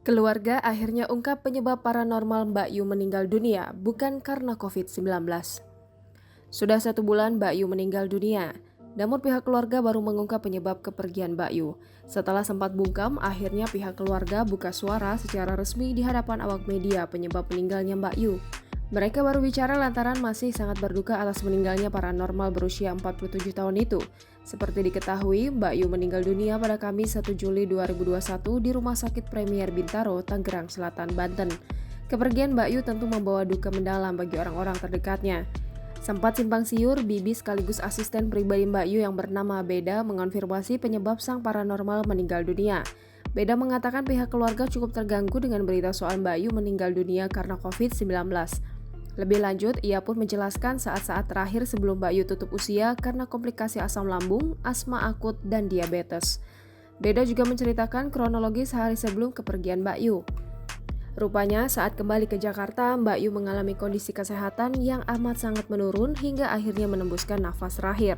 Keluarga akhirnya ungkap penyebab paranormal Mbak Yu meninggal dunia bukan karena COVID-19. Sudah 1 bulan Mbak Yu meninggal dunia, namun pihak keluarga baru mengungkap penyebab kepergian Mbak Yu. Setelah sempat bungkam, akhirnya pihak keluarga buka suara secara resmi di hadapan awak media penyebab meninggalnya Mbak Yu. Mereka baru bicara lantaran masih sangat berduka atas meninggalnya paranormal berusia 47 tahun itu. Seperti diketahui, Mbak Yu meninggal dunia pada Kamis 1 Juli 2021 di Rumah Sakit Premier Bintaro, Tangerang Selatan, Banten. Kepergian Mbak Yu tentu membawa duka mendalam bagi orang-orang terdekatnya. Sempat simpang siur, bibi sekaligus asisten pribadi Mbak Yu yang bernama Beda mengonfirmasi penyebab sang paranormal meninggal dunia. Beda mengatakan pihak keluarga cukup terganggu dengan berita soal Mbak Yu meninggal dunia karena COVID-19. Lebih lanjut, ia pun menjelaskan saat-saat terakhir sebelum Mbak Yu tutup usia karena komplikasi asam lambung, asma akut, dan diabetes. Beda juga menceritakan kronologi sehari sebelum kepergian Mbak Yu. Rupanya saat kembali ke Jakarta, Mbak Yu mengalami kondisi kesehatan yang amat sangat menurun hingga akhirnya menembuskan nafas terakhir.